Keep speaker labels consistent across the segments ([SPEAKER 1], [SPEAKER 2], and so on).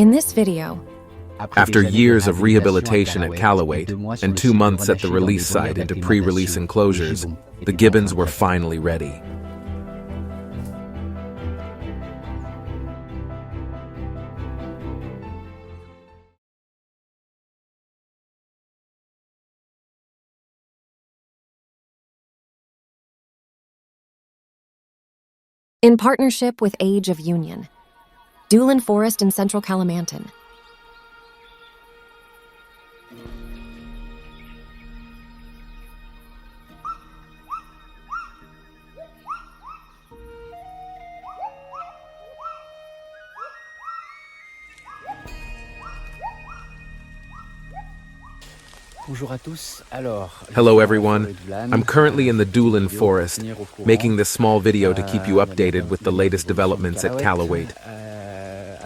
[SPEAKER 1] In this video,
[SPEAKER 2] After years of rehabilitation at Kalaweit and 2 months at the release site into pre-release enclosures, the gibbons were finally ready.
[SPEAKER 1] in partnership with Age of Union, Doolin Forest in central Kalimantan.
[SPEAKER 2] Hello everyone, I'm currently in the Doolin Forest, making this small video to keep you updated with the latest developments at Kalaweit.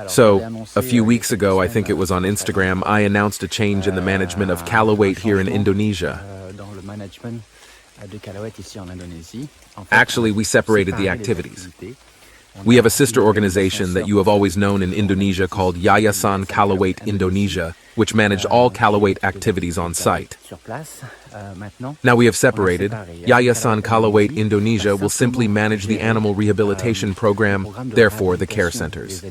[SPEAKER 2] So, a few weeks ago, I think it was on Instagram, I announced a change in the management of Kalaweit here in Indonesia. Actually, we separated the activities. We have a sister organization that you have always known in Indonesia called Yayasan Kalaweit Indonesia, which managed all Kalaweit activities on site. Now we have separated. Yayasan Kalaweit Indonesia will simply manage the animal rehabilitation program, therefore the care centers.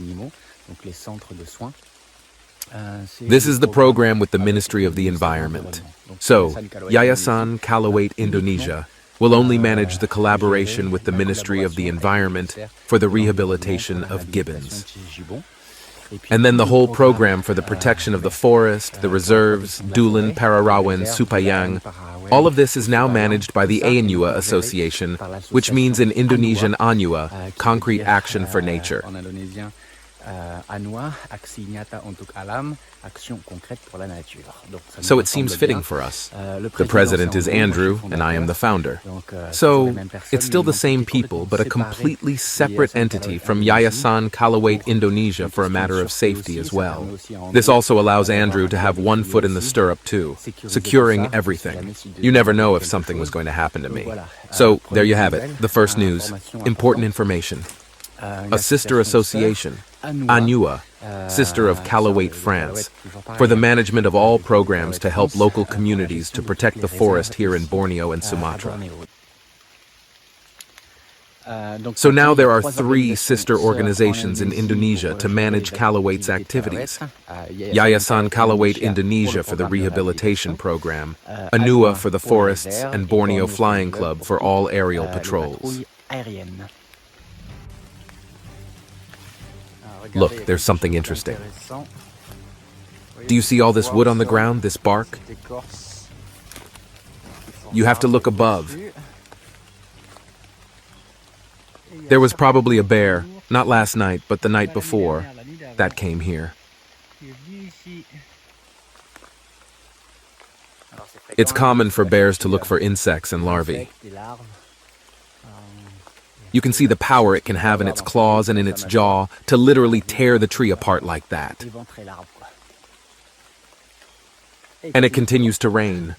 [SPEAKER 2] This is the program with the Ministry of the Environment. So, Yayasan Kalaweit Indonesia will only manage the collaboration with the Ministry of the Environment for the rehabilitation of gibbons. And then the whole program for the protection of the forest, the reserves, Doolin, Pararawan, Supayang, all of this is now managed by the Anua Association, which means in Indonesian Anua, Concrete Action for Nature. So it seems fitting for us. The president is Andrew, and I am the founder. So it's still the same people, but a completely separate entity from Yayasan Kalaweit Indonesia for a matter of safety as well. This also allows Andrew to have one foot in the stirrup too, securing everything. You never know if something was going to happen to me. So there you have it, the first news. Important information. A sister association, Anua, sister of Kalaweit France, for the management of all programs to help local communities to protect the forest here in Borneo and Sumatra. So now there are 3 sister organizations in Indonesia to manage Kalaweit's activities. Yayasan Kalaweit Indonesia for the rehabilitation program, Anua for the forests, and Borneo Flying Club for all aerial patrols. Look, there's something interesting. Do you see all this wood on the ground, this bark? You have to look above. There was probably a bear, not last night, but the night before, that came here. It's common for bears to look for insects and larvae. You can see the power it can have in its claws and in its jaw to literally tear the tree apart like that. And it continues to rain.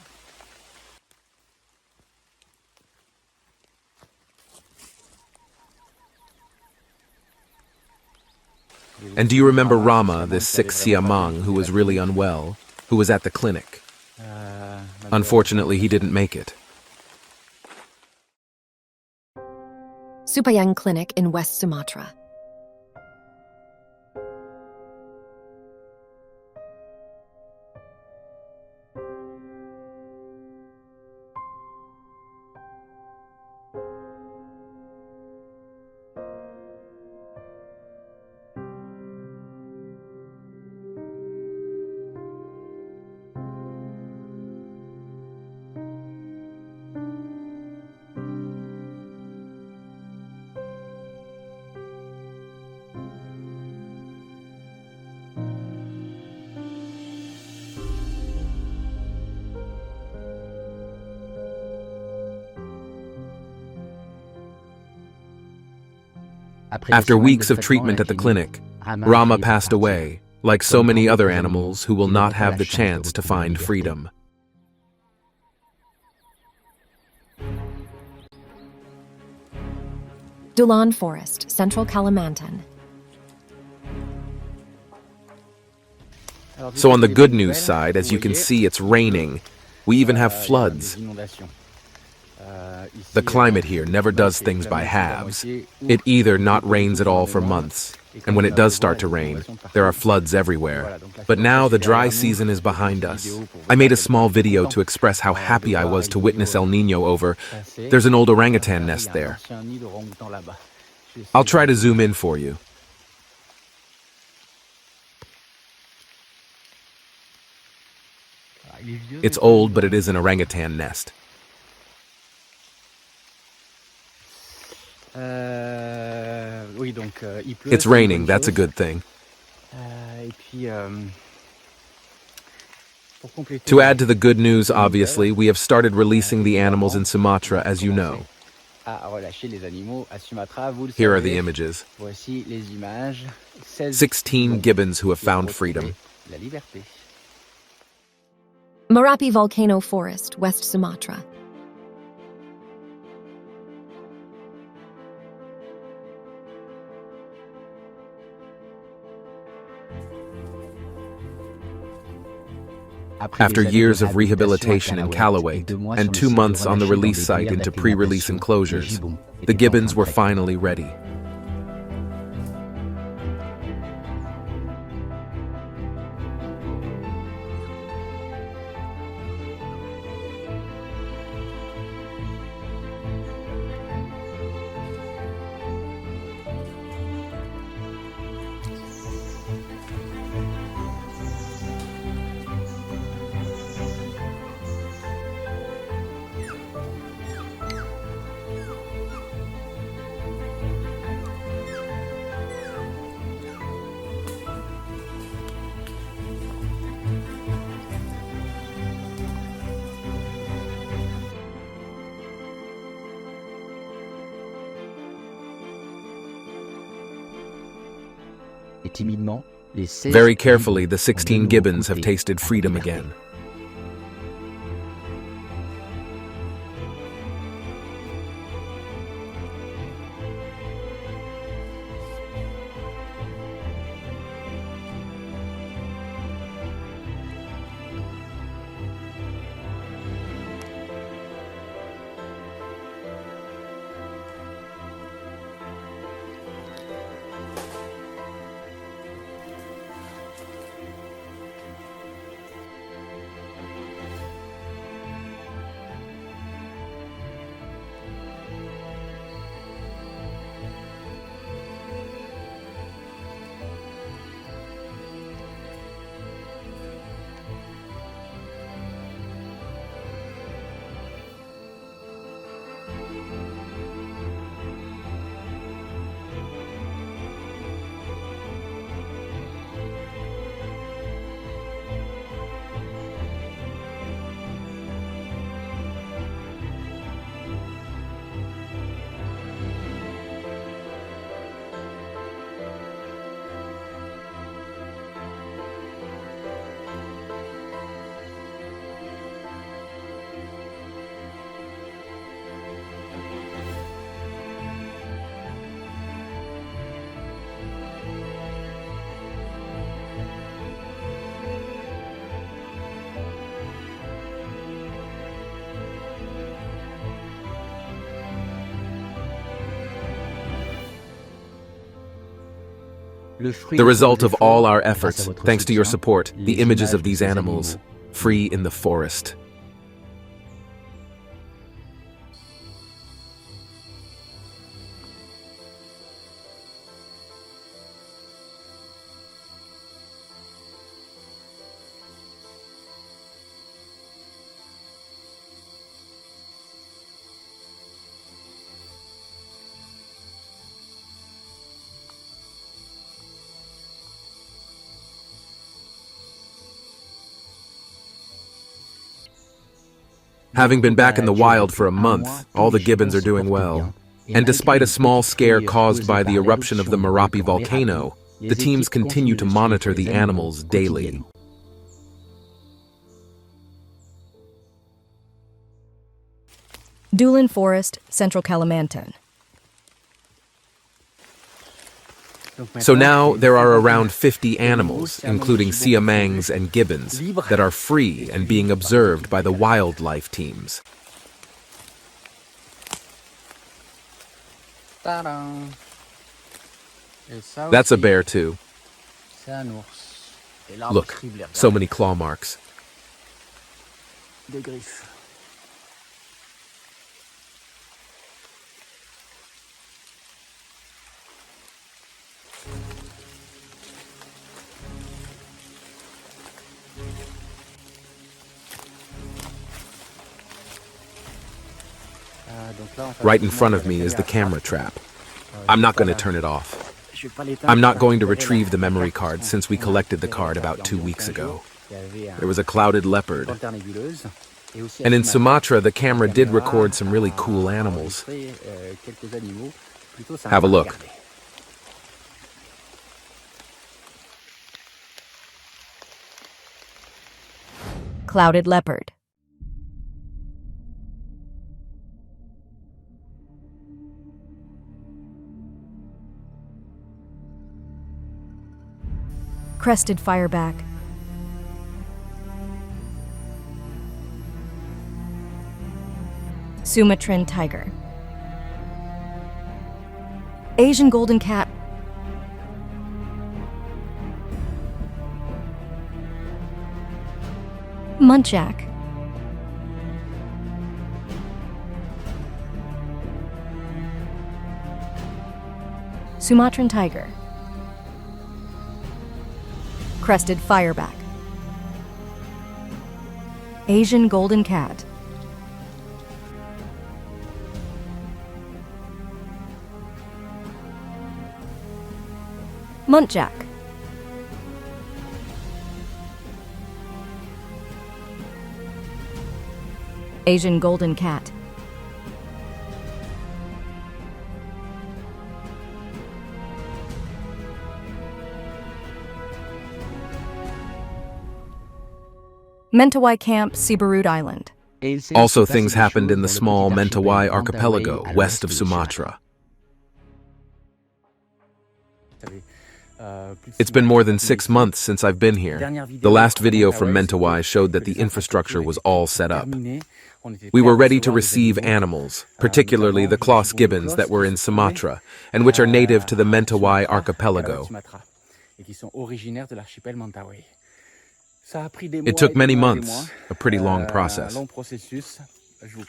[SPEAKER 2] And do you remember Rama, this sick Siamang who was really unwell, who was at the clinic? Unfortunately, he didn't make it.
[SPEAKER 1] Supayang Clinic in West Sumatra.
[SPEAKER 2] After weeks of treatment at the clinic, Rama passed away, like so many other animals who will not have the chance to find freedom.
[SPEAKER 1] Doolin Forest, central Kalimantan.
[SPEAKER 2] So on the good news side, as you can see, it's raining. We even have floods. The climate here never does things by halves. It either not rains at all for months, and when it does start to rain, there are floods everywhere. But now the dry season is behind us. I made a small video to express how happy I was to witness El Niño over. There's an old orangutan nest there. I'll try to zoom in for you. It's old, but it is an orangutan nest. It's raining, that's a good thing. To add to the good news, obviously, we have started releasing the animals in Sumatra, as you know. Here are the images. 16 gibbons who have found freedom.
[SPEAKER 1] Merapi Volcano Forest, West Sumatra.
[SPEAKER 2] After years of rehabilitation in Kalaweit and 2 months on the release site into pre-release enclosures, the gibbons were finally ready. Very carefully, the 16 gibbons have tasted freedom again. The result of all our efforts, thanks to your support, the images of these animals, free in the forest. Having been back in the wild for a month, all the gibbons are doing well. And despite a small scare caused by the eruption of the Merapi volcano, the teams continue to monitor the animals daily.
[SPEAKER 3] Dulan Forest, Central Kalimantan.
[SPEAKER 2] So now there are around 50 animals, including siamangs and gibbons, that are free and being observed by the wildlife teams. That's a bear too. Look, so many claw marks. Right in front of me is the camera trap. I'm not going to turn it off. I'm not going to retrieve the memory card since we collected the card about 2 weeks ago. There was a clouded leopard. And in Sumatra, the camera did record some really cool animals. Have a look.
[SPEAKER 1] Clouded leopard. Crested fireback. Sumatran tiger. Asian golden cat. Muntjac. Sumatran tiger. Crested fireback. Asian golden cat. Muntjac. Asian golden cat. Mentawai Camp, Siberut Island.
[SPEAKER 2] Also, things happened in the small Mentawai archipelago west of Sumatra. It's been more than 6 months since I've been here. The last video from Mentawai showed that the infrastructure was all set up. We were ready to receive animals, particularly the Klaus gibbons that were in Sumatra, and which are native to the Mentawai archipelago. It took many months, a pretty long process.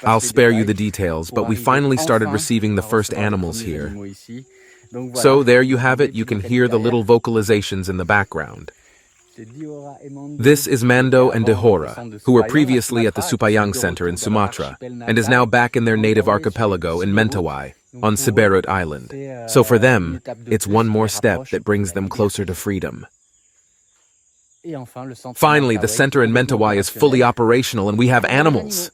[SPEAKER 2] I'll spare you the details, but we finally started receiving the first animals here. So there you have it, you can hear the little vocalizations in the background. This is Mando and Dehora, who were previously at the Supayang Center in Sumatra, and is now back in their native archipelago in Mentawai, on Siberut Island. So for them, it's one more step that brings them closer to freedom. Finally, the center in Mentawai is fully operational and we have animals.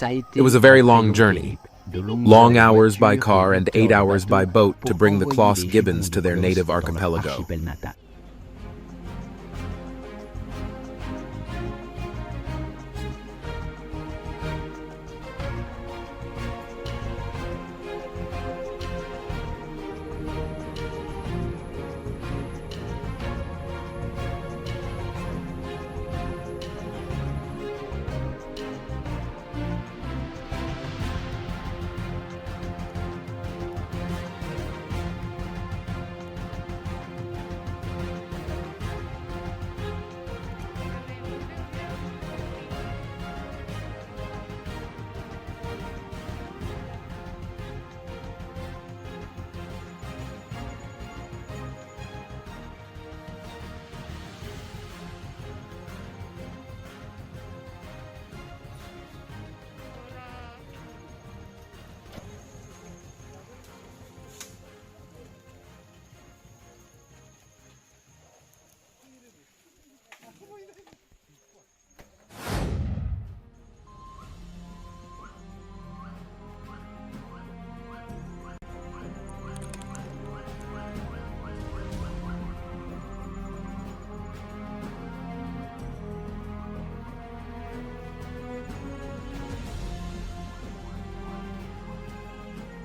[SPEAKER 2] It was a very long journey. Long hours by car and 8 hours by boat to bring the Klaus gibbons to their native archipelago.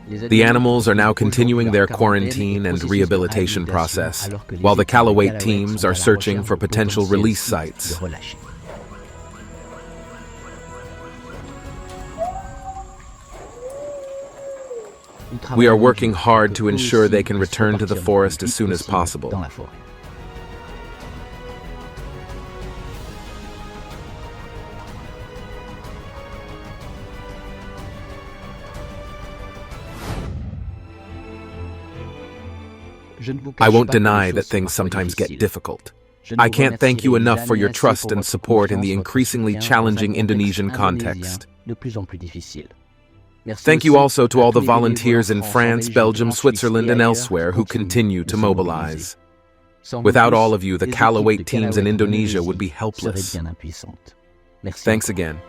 [SPEAKER 2] The animals are now continuing their quarantine and rehabilitation process, while the Kalaweit teams are searching for potential release sites. We are working hard to ensure they can return to the forest as soon as possible. I won't deny that things sometimes get difficult. I can't thank you enough for your trust and support in the increasingly challenging Indonesian context. Thank you also to all the volunteers in France, Belgium, Switzerland, and elsewhere who continue to mobilize. Without all of you, the Kalaweit teams in Indonesia would be helpless. Thanks again.